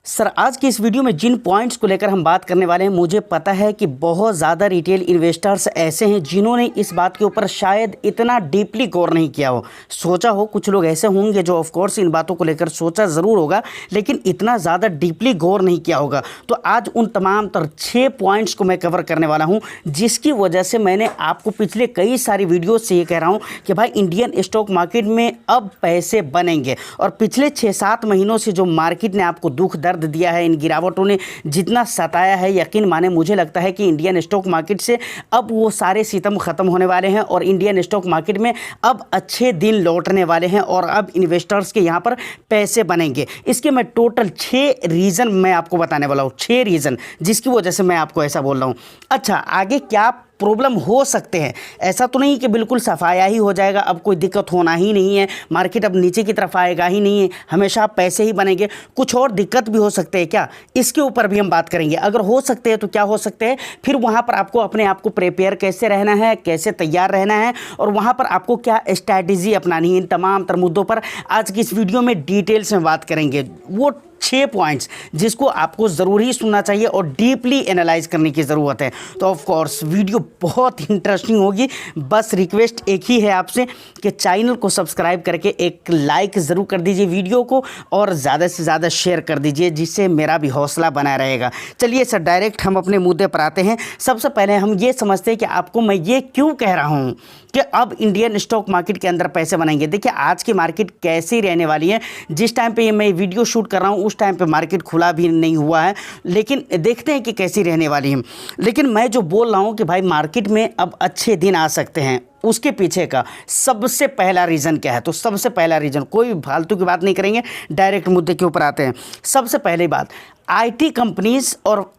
Sir आज की इस वीडियो में जिन पॉइंट्स को लेकर हम बात करने वाले हैं, मुझे पता है कि बहुत ज़्यादा रिटेल इन्वेस्टर्स ऐसे हैं जिन्होंने इस बात के ऊपर शायद इतना डीपली गौर नहीं किया हो, सोचा हो। कुछ लोग ऐसे होंगे जो ऑफ कोर्स इन बातों को लेकर सोचा ज़रूर होगा, लेकिन इतना ज़्यादा डीपली गौर नहीं किया होगा। तो आज उन तमाम 6 पॉइंट्स को मैं कवर करने वाला हूँ, जिसकी वजह से मैंने आपको पिछले कई सारी वीडियो से ये कह रहा हूँ कि भाई इंडियन स्टॉक मार्केट में अब पैसे बनेंगे। और पिछले 6-7 महीनों से जो मार्केट ने आपको दुख दर्द दिया है, इन गिरावटों ने जितना सताया है, यकीन माने मुझे लगता है कि इंडियन स्टॉक मार्केट से अब वो सारे सितम ख़त्म होने वाले हैं और इंडियन स्टॉक मार्केट में अब अच्छे दिन लौटने वाले हैं और अब इन्वेस्टर्स के यहाँ पर पैसे बनेंगे। इसके मैं टोटल 6 रीज़न मैं आपको बताने वाला हूँ, 6 रीज़न जिसकी वजह से मैं आपको ऐसा बोल रहा हूँ। अच्छा, आगे क्या प्रॉब्लम हो सकते हैं, ऐसा तो नहीं कि बिल्कुल सफाया ही हो जाएगा, अब कोई दिक्कत होना ही नहीं है, मार्केट अब नीचे की तरफ आएगा ही नहीं है, हमेशा पैसे ही बनेंगे। कुछ और दिक्कत भी हो सकते हैं क्या, इसके ऊपर भी हम बात करेंगे। अगर हो सकते हैं तो क्या हो सकते हैं, फिर वहाँ पर आपको अपने आप को प्रिपेयर कैसे रहना है, कैसे तैयार रहना है और वहाँ पर आपको क्या स्ट्रैटेजी अपनानी है, इन तमाम तर मुद्दों पर आज की इस वीडियो में डिटेल्स में बात करेंगे। वो 6 पॉइंट्स जिसको आपको ज़रूर ही सुनना चाहिए और डीपली एनालाइज करने की ज़रूरत है। तो ऑफ कोर्स वीडियो बहुत इंटरेस्टिंग होगी। बस रिक्वेस्ट एक ही है आपसे कि चैनल को सब्सक्राइब करके एक लाइक ज़रूर कर दीजिए वीडियो को और ज़्यादा से ज़्यादा शेयर कर दीजिए, जिससे मेरा भी हौसला बना रहेगा। चलिए सर, डायरेक्ट हम अपने मुद्दे पर आते हैं। सबसे पहले हम ये समझते हैं कि आपको मैं ये क्यों कह रहा हूँ कि अब इंडियन स्टॉक मार्केट के अंदर पैसे बनेंगे। देखिए आज की मार्केट कैसी रहने वाली है, जिस टाइम पे ये मैं वीडियो शूट कर रहा हूँ उस टाइम पे मार्केट खुला भी नहीं हुआ है, लेकिन देखते हैं कि कैसी रहने वाली है। लेकिन मैं जो बोल रहा हूँ कि भाई मार्केट में अब अच्छे दिन आ सकते हैं, उसके पीछे का सबसे पहला रीज़न क्या है। तो सबसे पहला रीज़न, कोई फालतू की बात नहीं करेंगे, डायरेक्ट मुद्दे के ऊपर आते हैं। सबसे पहली बात, आईटी कंपनीज और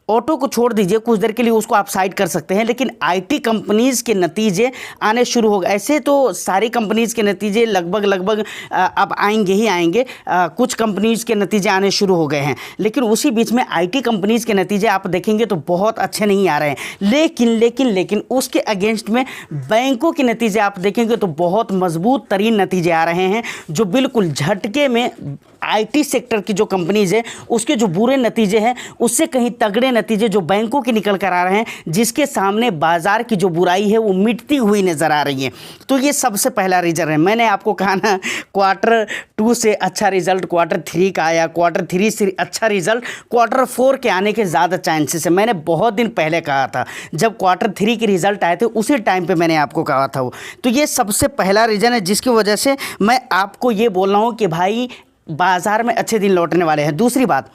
ऑटो को छोड़ दीजिए, कुछ देर के लिए उसको आप साइड कर सकते हैं, लेकिन आईटी कंपनीज़ के नतीजे आने शुरू हो गए। ऐसे तो सारी कंपनीज़ के नतीजे लगभग अब आएंगे ही आएंगे, कुछ कंपनीज़ के नतीजे आने शुरू हो गए हैं, लेकिन उसी बीच में आईटी कंपनीज़ के नतीजे आप देखेंगे तो बहुत अच्छे नहीं आ रहे हैं। लेकिन उसके अगेंस्ट में बैंकों के नतीजे आप देखेंगे तो बहुत मजबूत तरीन नतीजे आ रहे हैं, जो बिल्कुल झटके में आईटी सेक्टर की जो कंपनीज़ है उसके जो बुरे नतीजे हैं उससे कहीं तगड़े नतीजे जो बैंकों के निकल कर आ रहे हैं, जिसके सामने बाजार की जो बुराई है वो मिटती हुई नज़र आ रही है। तो ये सबसे पहला रीज़न है। मैंने आपको कहा ना, Q2 से अच्छा रिजल्ट Q3 का आया, Q3 से अच्छा रिजल्ट Q4 के आने के ज़्यादा चांसेस है। मैंने बहुत दिन पहले कहा था, जब Q3 के रिजल्ट आए थे उसी टाइम पर मैंने आपको कहा था वो। तो ये सबसे पहला रीज़न है जिसकी वजह से मैं आपको ये बोल रहा हूँ कि भाई बाजार में अच्छे दिन लौटने वाले हैं। दूसरी बात,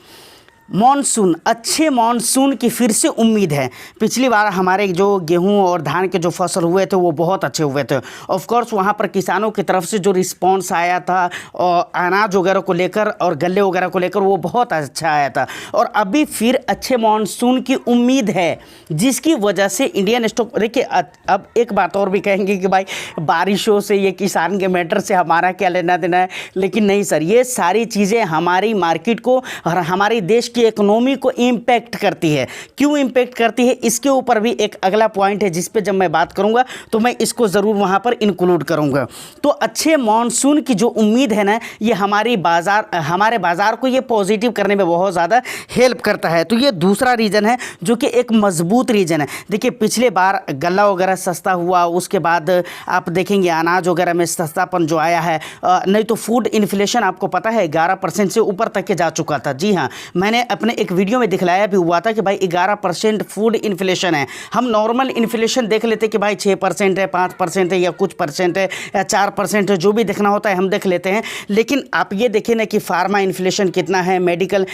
मॉनसून, अच्छे मॉनसून की फिर से उम्मीद है। पिछली बार हमारे जो गेहूं और धान के जो फसल हुए थे वो बहुत अच्छे हुए थे। ऑफ कोर्स वहाँ पर किसानों की तरफ से जो रिस्पांस आया था और अनाज वगैरह को लेकर और गल्ले वगैरह को लेकर वो बहुत अच्छा आया था, और अभी फिर अच्छे मॉनसून की उम्मीद है, जिसकी वजह से इंडियन स्टॉक, देखिए अब एक बात और भी कहेंगे कि भाई बारिशों से, ये किसान के मैटर से हमारा क्या लेना देना है, लेकिन नहीं सर, ये सारी चीज़ें हमारी मार्केट को और हमारे देश की इकोनॉमी को इम्पैक्ट करती है। क्यों इम्पैक्ट करती है, इसके ऊपर भी एक अगला पॉइंट है जिस पे जब मैं बात करूंगा तो मैं इसको ज़रूर वहां पर इंक्लूड करूंगा। तो अच्छे मॉनसून की जो उम्मीद है ना, ये हमारे बाज़ार को ये पॉजिटिव करने में बहुत ज़्यादा हेल्प करता है। तो ये दूसरा रीज़न है जो कि एक मजबूत रीज़न है। देखिए पिछले बार गल्ला वगैरह सस्ता हुआ, उसके बाद आप देखेंगे अनाज वगैरह में सस्तापन जो आया है, नहीं तो फूड इन्फ्लेशन आपको पता है 11% से ऊपर तक के जा चुका था। जी हाँ, मैंने अपने एक वीडियो में दिखलाया भी हुआ था कि भाई 11% फूड इन्फ्लेशन है। हम नॉर्मल इन्फ्लेशन देख लेते कि भाई 6% है, 5% है या कुछ परसेंट है या 4% है, जो भी देखना होता है हम देख लेते हैं। लेकिन आप ये देखें ना कि फार्मा इन्फ्लेशन कितना है, मेडिकल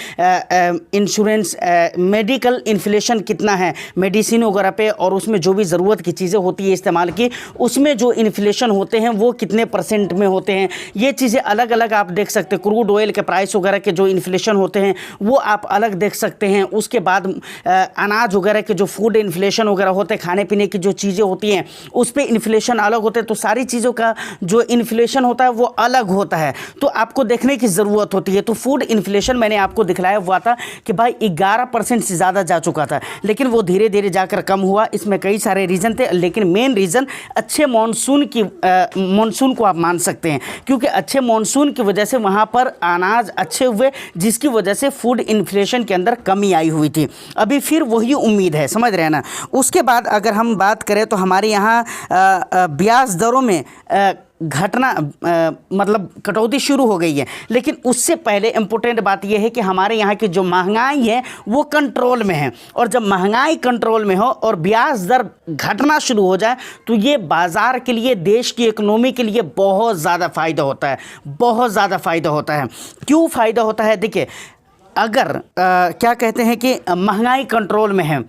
इंश्योरेंस मेडिकल इन्फ्लेशन कितना है, मेडिसिन वगैरह पे, और उसमें जो भी ज़रूरत की चीज़ें होती है इस्तेमाल की, उसमें जो इन्फ्लेशन होते हैं वो कितने % में होते हैं। ये चीज़ें अलग अलग आप देख सकते हैं। क्रूड ऑयल के प्राइस वगैरह के जो इन्फ्लेशन होते हैं वो आप अलग देख सकते हैं। उसके बाद अनाज वगैरह के जो फूड इन्फ्लेशन वगैरह होते हैं, खाने पीने की जो चीज़ें होती हैं उस पर इन्फ्लेशन अलग होते हैं। तो सारी चीज़ों का जो इन्फ्लेशन होता है वो अलग होता है, तो आपको देखने की ज़रूरत होती है। तो फूड इन्फ्लेशन मैंने आपको दिखलाया हुआ था कि भाई 11% से ज़्यादा जा चुका था, लेकिन वो धीरे धीरे जाकर कम हुआ। इसमें कई सारे रीज़न थे, लेकिन मेन रीज़न अच्छे मानसून को आप मान सकते हैं, क्योंकि अच्छे मानसून की वजह से वहाँ पर अनाज अच्छे हुए, जिसकी वजह से फूड इन्फ्लेशन के अंदर कमी आई हुई थी। अभी फिर वही उम्मीद है, समझ रहे हैं ना। उसके बाद अगर हम बात करें तो हमारे यहाँ ब्याज दरों में घटना मतलब कटौती शुरू हो गई है, लेकिन उससे पहले इम्पोर्टेंट बात यह है कि हमारे यहाँ की जो महंगाई है वो कंट्रोल में है। और जब महंगाई कंट्रोल में हो और ब्याज दर घटना शुरू हो जाए तो ये बाज़ार के लिए, देश की इकोनॉमी के लिए बहुत ज़्यादा फ़ायदा होता है, बहुत ज़्यादा फ़ायदा होता है। क्यों फ़ायदा होता है? देखिए, अगर क्या कहते हैं कि महंगाई कंट्रोल में है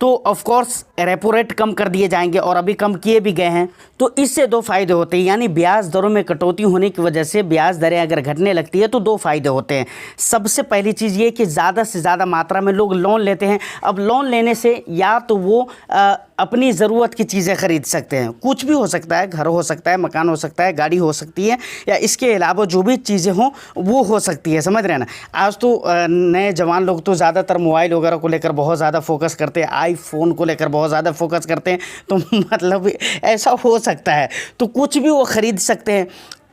तो ऑफ कोर्स रेपो रेट कम कर दिए जाएंगे, और अभी कम किए भी गए हैं। तो इससे दो फायदे होते हैं, यानी ब्याज दरों में कटौती होने की वजह से ब्याज दरें अगर घटने लगती है तो दो फायदे होते हैं। सबसे पहली चीज़ ये कि ज़्यादा से ज़्यादा मात्रा में लोग लोन लेते हैं। अब लोन लेने से या तो वो अपनी ज़रूरत की चीज़ें खरीद सकते हैं, कुछ भी हो सकता है, घर हो सकता है, मकान हो सकता है, गाड़ी हो सकती है, या इसके अलावा जो भी चीज़ें हों वो हो सकती है, समझ रहे हैं ना। आज तो नए जवान लोग तो ज़्यादातर मोबाइल वगैरह को लेकर बहुत ज़्यादा फोकस करते हैं, आईफोन को लेकर बहुत ज़्यादा फोकस करते हैं। तो मतलब ऐसा हो सकता है, तो कुछ भी वो ख़रीद सकते हैं।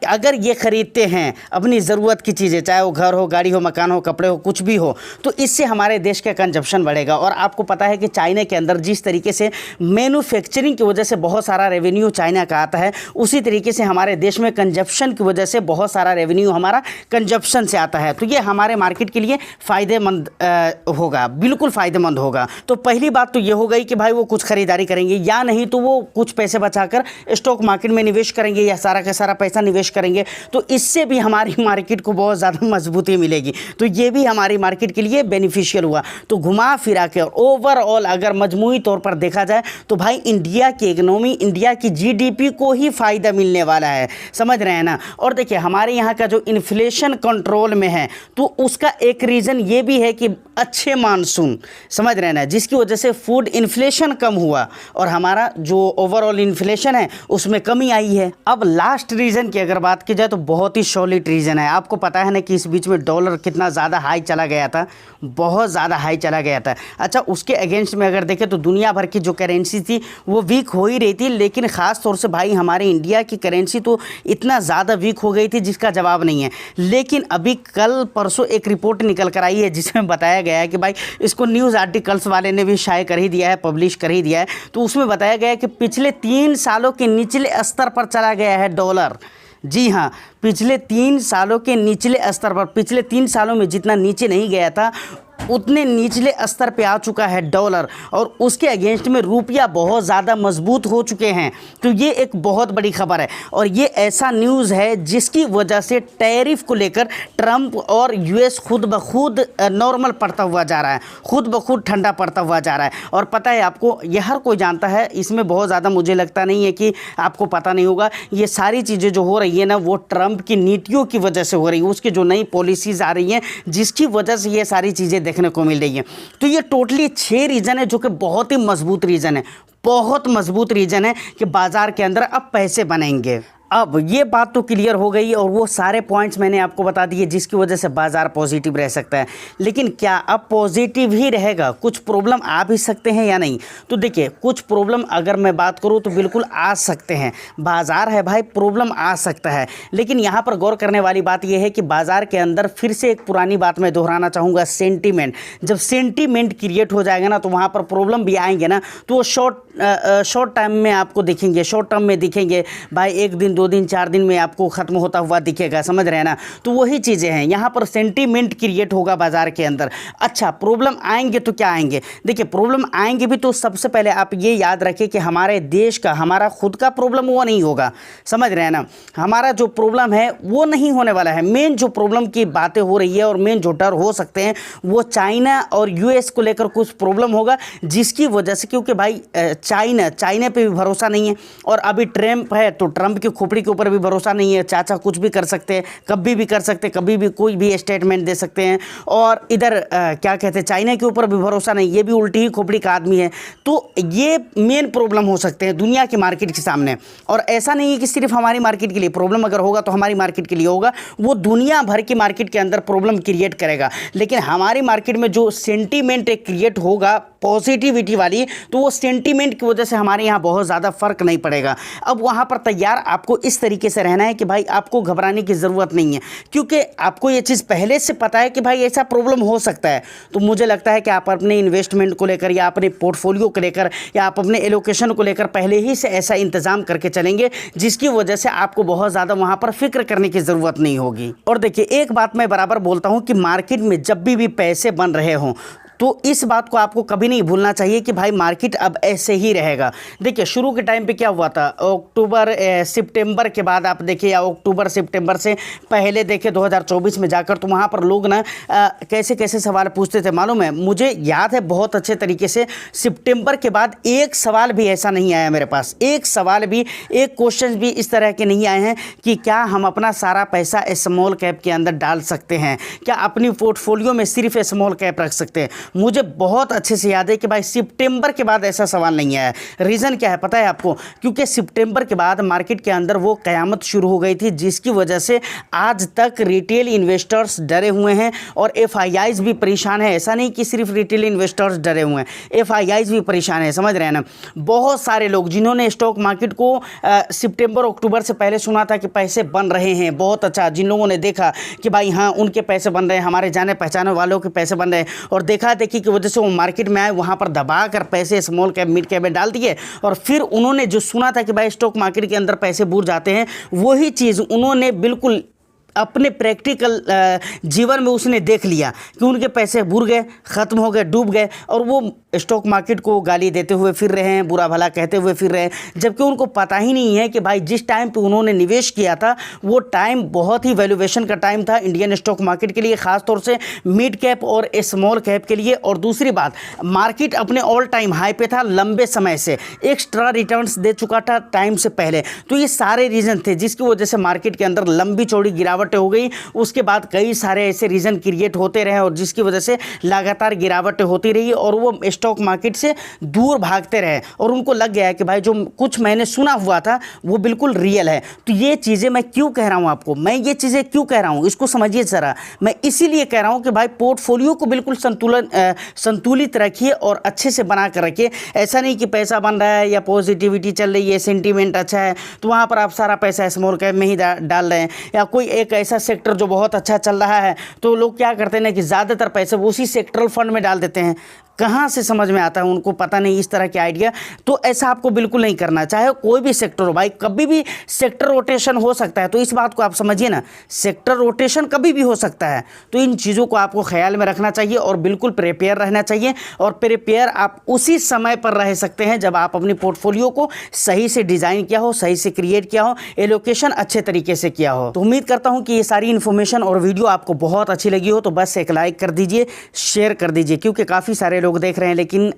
अगर ये ख़रीदते हैं अपनी ज़रूरत की चीज़ें, चाहे वो घर हो, गाड़ी हो, मकान हो, कपड़े हो, कुछ भी हो, तो इससे हमारे देश का कंजप्शन बढ़ेगा। और आपको पता है कि चाइना के अंदर जिस तरीके से मैन्युफैक्चरिंग की वजह से बहुत सारा रेवेन्यू चाइना का आता है, उसी तरीके से हमारे देश में कंजप्शन की वजह से बहुत सारा रेवेन्यू हमारा कंजप्शन से आता है। तो ये हमारे मार्केट के लिए फ़ायदेमंद होगा, बिल्कुल फ़ायदेमंद होगा। तो पहली बात तो ये हो गई कि भाई वो कुछ ख़रीदारी करेंगे, या नहीं तो वो कुछ पैसे बचाकर स्टॉक मार्केट में निवेश करेंगे, या सारा का सारा पैसा निवेश करेंगे। तो इससे भी हमारी मार्केट को बहुत ज़्यादा मजबूती मिलेगी। तो ये भी हमारी मार्केट के लिए बेनिफिशियल हुआ। तो घुमा फिरा के ओवरऑल अगर मजमूई तौर पर देखा जाए तो भाई इंडिया की इकोनॉमी, इंडिया की जीडीपी को ही फ़ायदा मिलने वाला है, समझ रहे हैं ना। और देखिए, हमारे यहाँ का जो इन्फ्लेशन कंट्रोल में है तो उसका एक रीज़न ये भी है कि अच्छे मानसून, समझ रहे हैं ना, जिसकी वजह से फूड इन्फ्लेशन कम हुआ और हमारा जो ओवरऑल इन्फ्लेशन है उसमें कमी आई है। अब लास्ट रीज़न की अगर बात की जाए तो बहुत ही सॉलिड रीज़न है। आपको पता है ना कि इस बीच में डॉलर कितना ज़्यादा हाई चला गया था, बहुत ज़्यादा हाई चला गया था। अच्छा, उसके अगेंस्ट में अगर देखें तो दुनिया भर की जो करेंसी थी वो वीक हो ही रही थी, लेकिन ख़ास तौर से भाई हमारे इंडिया की करेंसी तो इतना ज़्यादा वीक हो गई थी जिसका जवाब नहीं है। लेकिन अभी कल परसों एक रिपोर्ट निकल कर आई है जिसमें बताया गया है कि भाई, इसको न्यूज़ आर्टिकल्स वाले ने भी शाये कर ही दिया है, पब्लिश कर ही दिया है। तो उसमें बताया गया है कि पिछले 3 सालों के निचले स्तर पर चला गया है डॉलर। जी हाँ, पिछले 3 सालों के निचले स्तर पर, पिछले 3 सालों में जितना नीचे नहीं गया था उतने निचले स्तर पे आ चुका है डॉलर, और उसके अगेंस्ट में रुपया बहुत ज़्यादा मजबूत हो चुके हैं। तो ये एक बहुत बड़ी खबर है, और ये ऐसा न्यूज़ है जिसकी वजह से टैरिफ को लेकर ट्रंप और यूएस खुद ब खुद नॉर्मल पड़ता हुआ जा रहा है, खुद ब खुद ठंडा पड़ता हुआ जा रहा है। और पता है आपको, यह हर कोई जानता है, इसमें बहुत ज़्यादा मुझे लगता नहीं है कि आपको पता नहीं होगा। ये सारी चीज़ें जो हो रही है ना, वो ट्रंप की नीतियों की वजह से हो रही है, उसकी जो नई पॉलिसीज़ आ रही हैं जिसकी वजह से ये सारी चीज़ें देखने को मिल रही है। तो ये टोटली 6 रीज़न है जो कि बहुत ही मजबूत रीज़न है, बहुत मजबूत रीज़न है कि बाजार के अंदर अब पैसे बनेंगे। अब ये बात तो क्लियर हो गई, और वो सारे पॉइंट्स मैंने आपको बता दिए जिसकी वजह से बाज़ार पॉजिटिव रह सकता है। लेकिन क्या अब पॉजिटिव ही रहेगा? कुछ प्रॉब्लम आ भी सकते हैं या नहीं? तो देखिए, कुछ प्रॉब्लम अगर मैं बात करूँ तो बिल्कुल आ सकते हैं। बाज़ार है भाई, प्रॉब्लम आ सकता है। लेकिन यहाँ पर गौर करने वाली बात यह है कि बाज़ार के अंदर फिर से एक पुरानी बात मैं दोहराना चाहूँगा, सेंटीमेंट। जब सेंटीमेंट क्रिएट हो जाएगा ना तो वहाँ पर प्रॉब्लम भी आएंगे ना, तो वो शॉर्ट टाइम में आपको दिखेंगे, शॉर्ट टर्म में दिखेंगे भाई, 1 दिन 2 दिन 4 दिन में आपको ख़त्म होता हुआ दिखेगा, समझ रहे हैं ना। तो वही चीज़ें हैं, यहाँ पर सेंटीमेंट क्रिएट होगा बाज़ार के अंदर। अच्छा, प्रॉब्लम आएंगे तो क्या आएंगे? देखिए, प्रॉब्लम आएंगे भी तो सबसे पहले आप ये याद रखें कि हमारे देश का, हमारा खुद का प्रॉब्लम वो नहीं होगा, समझ रहे हैं ना। हमारा जो प्रॉब्लम है वो नहीं होने वाला है। मेन जो प्रॉब्लम की बातें हो रही है और मेन जो डर हो सकते हैं वो चाइना और यूएस को लेकर कुछ प्रॉब्लम होगा, जिसकी वजह से, क्योंकि भाई चाइना पे भी भरोसा नहीं है, और अभी ट्रम्प है तो ट्रम्प की खोपड़ी के ऊपर भी भरोसा नहीं है। चाचा कुछ भी कर सकते हैं, कभी भी कर सकते हैं, कभी भी कोई भी स्टेटमेंट दे सकते हैं। और इधर क्या कहते हैं, चाइना के ऊपर भी भरोसा नहीं, ये भी उल्टी ही खोपड़ी का आदमी है। तो ये मेन प्रॉब्लम हो सकते हैं दुनिया के मार्केट के सामने। और ऐसा नहीं है कि सिर्फ हमारी मार्केट के लिए प्रॉब्लम, अगर होगा तो हमारी मार्केट के लिए होगा, वो दुनिया भर की मार्केट के अंदर प्रॉब्लम क्रिएट करेगा। लेकिन हमारी मार्केट में जो सेंटीमेंट क्रिएट होगा पॉजिटिविटी वाली, तो वो सेंटीमेंट की वजह से हमारे यहाँ बहुत ज़्यादा फर्क नहीं पड़ेगा। अब वहाँ पर तैयार आपको इस तरीके से रहना है कि भाई आपको घबराने की ज़रूरत नहीं है, क्योंकि आपको ये चीज़ पहले से पता है कि भाई ऐसा प्रॉब्लम हो सकता है। तो मुझे लगता है कि आप अपने इन्वेस्टमेंट को लेकर, या अपने पोर्टफोलियो को लेकर, या आप अपने एलोकेशन को लेकर पहले ही से ऐसा इंतजाम करके चलेंगे, जिसकी वजह से आपको बहुत ज़्यादा वहाँ पर फिक्र करने की ज़रूरत नहीं होगी। और देखिए, एक बात मैं बराबर बोलता हूँ कि मार्केट में जब भी पैसे बन रहे हों, तो इस बात को आपको कभी नहीं भूलना चाहिए कि भाई मार्केट अब ऐसे ही रहेगा। देखिए, शुरू के टाइम पे क्या हुआ था, अक्टूबर सितंबर के बाद आप देखिए, या अक्टूबर सितंबर से पहले देखिए 2024 में जाकर, तो वहाँ पर लोग ना कैसे कैसे सवाल पूछते थे मालूम है। मुझे याद है बहुत अच्छे तरीके से, सितंबर के बाद एक सवाल भी ऐसा नहीं आया मेरे पास, एक सवाल भी, एक क्वेश्चन भी इस तरह के नहीं आए हैं कि क्या हम अपना सारा पैसा स्मॉल कैप के अंदर डाल सकते हैं, क्या अपनी पोर्टफोलियो में सिर्फ स्मॉल कैप रख सकते हैं। मुझे बहुत अच्छे से याद है कि भाई सितंबर के बाद ऐसा सवाल नहीं आया। रीज़न क्या है पता है आपको? क्योंकि सितंबर के बाद मार्केट के अंदर वो क़यामत शुरू हो गई थी, जिसकी वजह से आज तक रिटेल इन्वेस्टर्स डरे हुए हैं और एफआईआईज भी परेशान है। ऐसा नहीं कि सिर्फ रिटेल इन्वेस्टर्स डरे हुए हैं, एफआईआईज भी परेशान है, समझ रहे हैं ना। बहुत सारे लोग जिन्होंने स्टॉक मार्केट को सितंबर अक्टूबर से पहले सुना था कि पैसे बन रहे हैं, बहुत अच्छा, जिन लोगों ने देखा कि भाई हाँ उनके पैसे बन रहे हैं, हमारे जाने पहचाने वालों के पैसे बन रहे हैं, और देखा देखी की वजह से वो मार्केट में आए, वहाँ पर दबा कर पैसे स्मॉल कैप मिड कैप में डाल दिए, और फिर उन्होंने जो सुना था कि भाई स्टॉक मार्केट के अंदर पैसे बुर जाते हैं, वही चीज़ उन्होंने बिल्कुल अपने प्रैक्टिकल जीवन में उसने देख लिया कि उनके पैसे बुर गए, ख़त्म हो गए, डूब गए, और वो स्टॉक मार्केट को गाली देते हुए फिर रहे हैं, बुरा भला कहते हुए फिर रहे हैं, जबकि उनको पता ही नहीं है कि भाई जिस टाइम पे उन्होंने निवेश किया था वो टाइम बहुत ही वैल्यूएशन का टाइम था इंडियन स्टॉक मार्केट के लिए, ख़ास तौर से मिड कैप और स्मॉल कैप के लिए। और दूसरी बात, मार्केट अपने ऑल टाइम हाई पे था, लंबे समय से एक्स्ट्रा रिटर्न्स दे चुका था टाइम से पहले। तो ये सारे रीज़न थे जिसकी वजह से मार्केट के अंदर लंबी चौड़ी गिरावट हो गई। उसके बाद कई सारे ऐसे रीजन क्रिएट होते रहे और जिसकी वजह से लगातार गिरावट होती रही और वो स्टॉक मार्केट से दूर भागते रहे, और उनको लग गया कि भाई जो कुछ मैंने सुना हुआ था वो बिल्कुल रियल है। तो ये चीज़ें मैं क्यों कह रहा हूँ आपको, मैं ये चीज़ें क्यों कह रहा हूँ इसको समझिए ज़रा। मैं इसीलिए कह रहा हूँ कि भाई पोर्टफोलियो को बिल्कुल संतुलित रखिए और अच्छे से बना कर रखिए। ऐसा नहीं कि पैसा बन रहा है या पॉजिटिविटी चल रही है, सेंटीमेंट अच्छा है, तो वहाँ पर आप सारा पैसा स्मॉल कैप में ही डाल रहे हैं, या कोई एक ऐसा सेक्टर जो बहुत अच्छा चल रहा है तो लोग क्या करते हैं ना कि ज़्यादातर पैसे वो उसी सेक्टरल फंड में डाल देते हैं। कहाँ से समझ में आता है उनको, पता नहीं इस तरह के आइडिया। तो ऐसा आपको बिल्कुल नहीं करना, चाहे कोई भी सेक्टर हो भाई, कभी भी सेक्टर रोटेशन हो सकता है, तो इस बात को आप समझिए ना, सेक्टर रोटेशन कभी भी हो सकता है। तो इन चीज़ों को आपको ख्याल में रखना चाहिए और बिल्कुल प्रिपेयर रहना चाहिए। और प्रिपेयर आप उसी समय पर रह सकते हैं जब आप अपनी पोर्टफोलियो को सही से डिज़ाइन किया हो, सही से क्रिएट किया हो, एलोकेशन अच्छे तरीके से किया हो। तो उम्मीद करता हूँ कि ये सारी इन्फॉर्मेशन और वीडियो आपको बहुत अच्छी लगी हो। तो बस एक लाइक कर दीजिए, शेयर कर दीजिए, क्योंकि काफ़ी सारे लोग देख रहे हैं लेकिन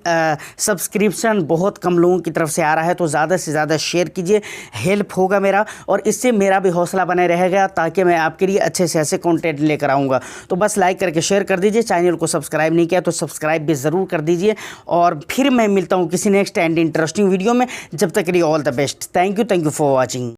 सब्सक्रिप्शन बहुत कम लोगों की तरफ से आ रहा है। तो ज़्यादा से ज़्यादा शेयर कीजिए, हेल्प होगा मेरा, और इससे मेरा भी हौसला बने रहेगा ताकि मैं आपके लिए अच्छे से ऐसे कंटेंट लेकर आऊँगा। तो बस लाइक करके शेयर कर दीजिए, चैनल को सब्सक्राइब नहीं किया तो सब्सक्राइब भी ज़रूर कर दीजिए। और फिर मैं मिलता हूँ किसी नेक्स्ट एंड इंटरेस्टिंग वीडियो में, जब तक के लिए all the best. Thank you for watching.